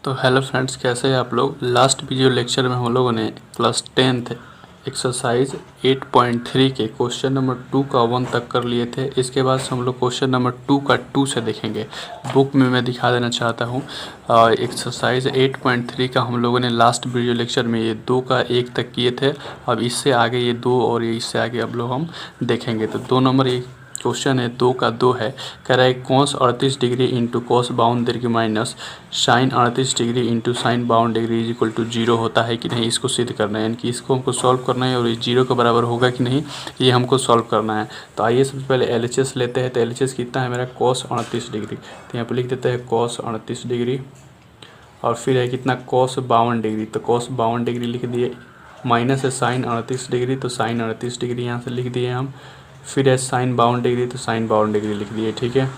तो hello friends, कैसे हैं आप लोग। लास्ट वीडियो लेक्चर में हम लोगों ने क्लास 10th एक्सरसाइज 8.3 के क्वेश्चन नंबर 2 का 1 तक कर लिए थे। इसके बाद से हम लोग क्वेश्चन नंबर 2 का 2 से देखेंगे। बुक में मैं दिखा देना चाहता हूँ। एक्सरसाइज 8.3 का हम लोगों ने लास्ट वीडियो लेक्चर में ये 2 का 1 तक किए थे। अब इससे आगे ये 2 और ये इससे आगे अब लोग हम देखेंगे। तो 2 नंबर ये क्वेश्चन है, 2 का 2 है। कह रहा है cos 38 degree into cos 52 degree minus sine 38 degree into sine 52 degree is equal to 0 होता है कि नहीं, इसको सिद्ध करना है। यानी कि इसको हमको सॉल्व करना है और ये 0 के बराबर होगा कि नहीं, ये हमको सॉल्व करना है। तो आइए सबसे पहले LHS लेते हैं। तो LHS कितना है मेरा, कॉस 38 डिग्री। तो यहाँ पर लिख देते हैं कॉस 38 डिग्री और फिर है कितना, कॉस 52 डिग्री। तो कॉस 52 डिग्री लिख दिए, माइनस है साइन 38 डिग्री, तो साइन 38 डिग्री यहाँ से लिख दिए हम। फिर है साइन 52 डिग्री, तो साइन 52 डिग्री लिख दिए। ठीक है,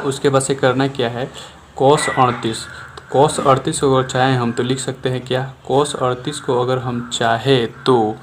उसके बाद से करना क्या है, कॉस 38। कॉस 38 को अगर चाहें हम तो लिख सकते हैं क्या, कॉस 38 को अगर हम चाहे तो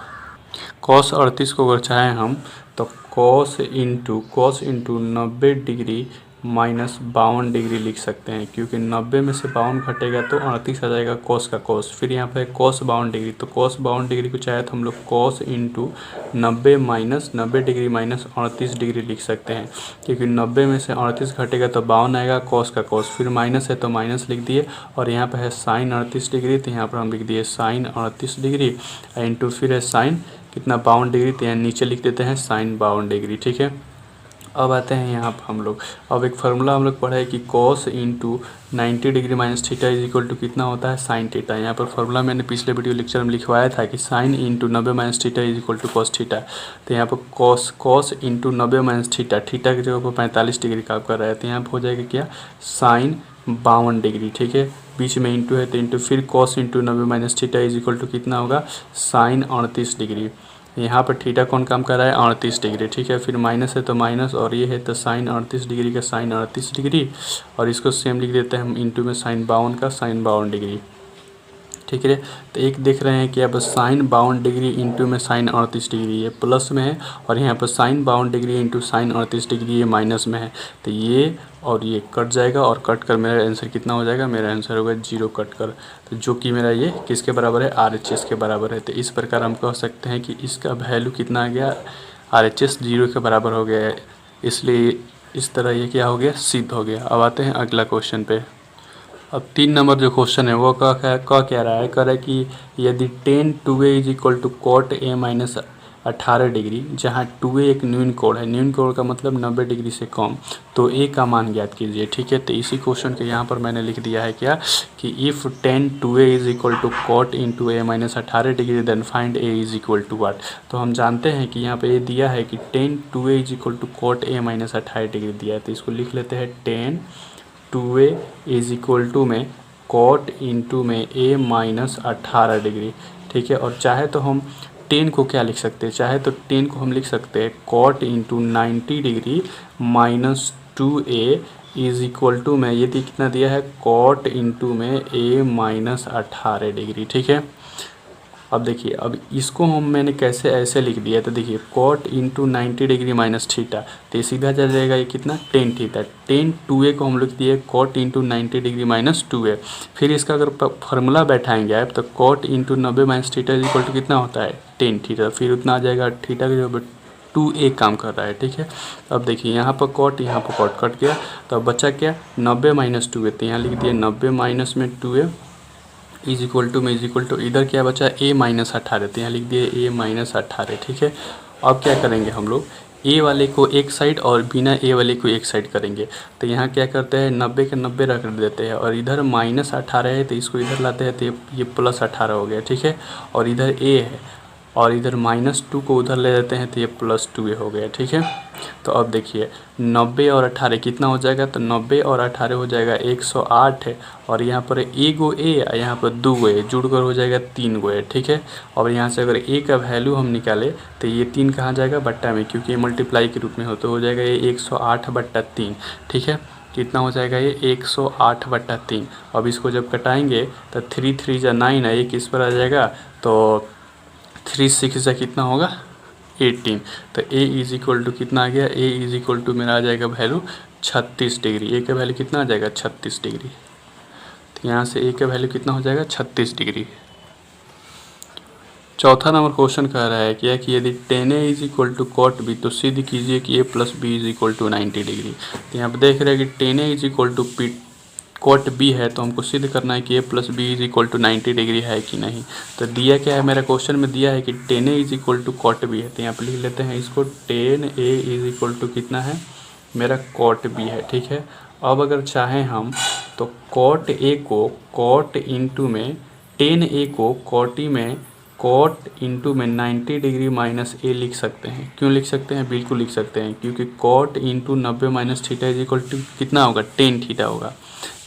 कॉस 38 को अगर चाहें हम तो cos into 90 degree minus 52 degree लिख सकते हैं, क्योंकि 90 में से 52 घटेगा तो 38 आ जाएगा कॉस का कॉस। फिर यहाँ पे कॉस 52 डिग्री, तो कॉस 52 डिग्री को चाहे तो हम लोग cos into 90 minus 90 degree minus 38 degree लिख सकते हैं, क्योंकि 90 में से 38 घटेगा तो 52 आएगा कॉस का कॉस। फिर माइनस है तो माइनस लिख दिए, और यहाँ पर है साइन 38 डिग्री, तो यहाँ पर हम लिख दिए साइन 38 डिग्री इंटू फिर है साइन कितना 52 डिग्री, तो यहाँ नीचे लिख देते हैं साइन 52 डिग्री। ठीक है, अब आते हैं यहाँ पर हम लोग। अब एक फार्मूला हम लोग पढ़ा है कि cos into 90 degree minus theta is equal to कितना होता है, साइन थीटा। यहाँ पर फार्मूला मैंने पिछले वीडियो लेक्चर में लिखवाया था कि sine into 90 minus theta is equal to cos theta. तो यहाँ पर cos into 90 minus theta, theta की जगह पर 45 डिग्री का कर रहा है, तो यहाँ पर हो जाएगा क्या, साइन 52 डिग्री। ठीक है, बीच में इंटू है तो इंटू, फिर cos into 90 minus theta is equal to कितना होगा, साइन 38 डिग्री। यहाँ पर थीटा कौन काम कर रहा है, 38 डिग्री। ठीक है, फिर माइनस है तो माइनस, और ये है तो साइन 38 डिग्री का साइन 38 डिग्री, और इसको सेम लिख देते हैं हम इंटू में साइन 52 का साइन 52 डिग्री। ठीक है, तो एक देख रहे हैं कि अब साइन 52 डिग्री इंटू में साइन 38 डिग्री ये प्लस में है, और यहाँ पर sine 52 degree into sine 38 degree ये माइनस में है। तो ये और ये कट जाएगा, और कट कर मेरा आंसर कितना हो जाएगा, मेरा आंसर होगा 0 कट कर, तो जो कि मेरा ये किसके बराबर है, RHS के बराबर है। तो इस प्रकार हम कह सकते हैं कि इसका वैल्यू कितना आ गया, RHS 0 के बराबर हो गया है। इसलिए इस तरह ये क्या हो गया, सिद्ध हो गया। अब आते हैं अगला क्वेश्चन पे। अब 3 नंबर जो क्वेश्चन है वो कह रहा है, कह रहा है कि यदि tan 2a is equal to cot a minus 18 degree, जहाँ 2a एक न्यून कोण है, न्यून कोण का मतलब 90 डिग्री से कम, तो a का मान ज्ञात कीजिए। ठीक है, तो इसी क्वेश्चन के यहाँ पर मैंने लिख दिया है क्या, कि if tan 2a is equal to cot into a minus 18 degree then find a is equal to what. तो हम जानते हैं कि यहाँ पे ये दिया है कि tan 2a is equal to cot a minus 18 degree दिया है, तो इसको लिख लेते हैं tan 2a is equal to में कॉट इंटू में a माइनस 18 डिग्री। ठीक है, और चाहे तो हम 10 को क्या लिख सकते हैं, चाहे तो 10 को हम लिख सकते हैं cot into 90 degree minus 2a is equal to में, ये कितना दिया है, कॉट इंटू में a माइनस 18 डिग्री। ठीक है, अब देखिए, अब इसको मैंने कैसे ऐसे लिख दिया, तो देखिए cot into 90 degree minus theta, तो ये सीधा चल जाएगा ये कितना, टेन थीटा। टेन 2a को हम लिख दिए cot into 90 degree minus 2a। फिर इसका अगर फार्मूला बैठाएंगे आप तो cot into 90 minus theta is equal to कितना होता है, टेन थीटा। फिर उतना आ जाएगा, थीटा के जो 2a काम कर रहा है। ठीक है, अब देखिए यहाँ पर कॉट कट गया, तो अब बचा क्या, 90 माइनस 2a, तो यहाँ लिख दिए 90 माइनस में 2a इज इक्वल टू में इज इक्वल टू, इधर क्या बचा, a माइनस 18, तो यहाँ लिख दिए a माइनस 18। ठीक है, अब क्या करेंगे हम लोग, a वाले को एक साइड और बिना a वाले को एक साइड करेंगे। तो यहाँ क्या करते हैं, 90 के 90 रख देते हैं, और इधर माइनस 18 है तो इसको इधर लाते हैं, तो ये प्लस 18 हो गया। ठीक है, और इधर a है और इधर -2 को उधर ले जाते हैं तो ये +2a हो गया। ठीक है, तो अब देखिए 90 और 18 कितना हो जाएगा, तो 90 और 18 हो जाएगा 108 है, और यहाँ पर a गो a और यहाँ पर 2 गो a जुड़कर हो जाएगा 3 गो a। ठीक है, और यहाँ से अगर a का वैल्यू हम निकाले तो ये 3 कहाँ जाएगा, बट्टा में, क्योंकि ये मल्टीप्लाई के रूप में हो तो हो जाएगा ये 108/3। ठीक है, कितना हो जाएगा ये 108/3। अब इसको जब कटाएंगे तो 3 3 जा 9 है, ये किस पर आ जाएगा, तो 3 6 जा कितना होगा 18। तो a इज इक्वल टू कितना आ गया, a इज इक्वल टू मेरा आ जाएगा वैल्यू 36 डिग्री। a का वैल्यू कितना आ जाएगा 36 डिग्री। तो यहाँ से ए का वैल्यू कितना हो जाएगा 36 डिग्री। चौथा नंबर क्वेश्चन कह रहा है कि यदि tan A is equal to cot B तो सिद्ध कीजिए कि a plus B is equal to 90 degree. तो यहाँ पर देख रहे हैं कि tan A is equal to P cot B है, तो हमको सिद्ध करना है कि a plus B is equal to 90 degree है कि नहीं। तो दिया क्या है, मेरा क्वेश्चन में दिया है कि tan A is equal to cot B है, तो यहाँ पर लिख लेते हैं इसको tan A is equal to कितना है, मेरा कॉट बी है। ठीक है, अब अगर चाहें हम तो कॉट A को कॉट इंटू में tan A को कॉटी में कॉट इंटू में 90 डिग्री माइनस ए लिख सकते हैं। क्यों लिख सकते हैं, बिल्कुल लिख सकते हैं, क्योंकि cot into 90 minus theta is equal to कितना होगा, टेन थीटा होगा।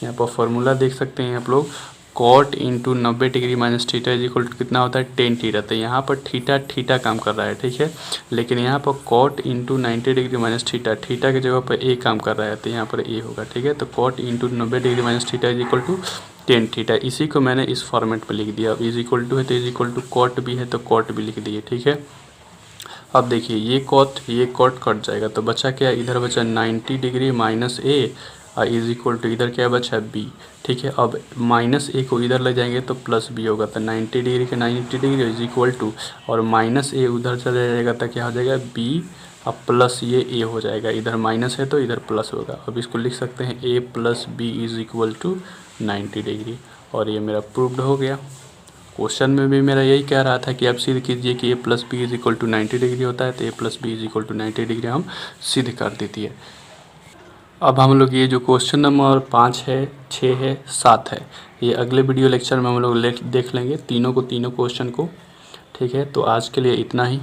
यहाँ पर फॉर्मूला देख सकते हैं आप लोग, cot into 90 degree minus theta is equal to कितना होता है, टेन थीटा। तो यहाँ पर थीटा काम कर रहा है, ठीक है, लेकिन यहाँ पर cot into 90 degree minus theta के जगह पर ए काम कर रहा है, तो यहाँ पर ए होगा। ठीक है, तो cot into 90 degree minus theta is equal to tan theta. इसी को मैंने इस फॉर्मेट में लिख दिया। अब इज इक्वल टू है तो इज इक्वल टू कॉट भी है तो कॉट भी लिख दिए। ठीक है, अब देखिए ये कॉट कट जाएगा तो बचा क्या, इधर बचा 90 डिग्री माइनस ए और इज इक्वल टू इधर क्या बचा बी। ठीक है, अब माइनस ए को इधर ले जाएंगे तो प्लस बी होगा, तो 90 डिग्री के 90 डिग्री इज इक्वल टू, और माइनस ए उधर चला जाएगा तो क्या हो जाएगा बी, अब प्लस ये ए हो जाएगा, इधर माइनस है तो इधर प्लस होगा। अब इसको लिख सकते हैं A plus B is equal to 90 degree, और ये मेरा प्रूव्ड हो गया। क्वेश्चन में भी मेरा यही कह रहा था कि आप सिद्ध कीजिए कि A plus B is equal to 90 degree होता है, तो A plus B is equal to 90 degree हम सिद्ध कर देती है। अब हम लोग ये जो क्वेश्चन नंबर 5 है, 6 है, 7 है, ये अगले वीडियो लेक्चर में हम लोग देख लेंगे तीनों क्वेश्चन को। ठीक है, तो आज के लिए इतना ही।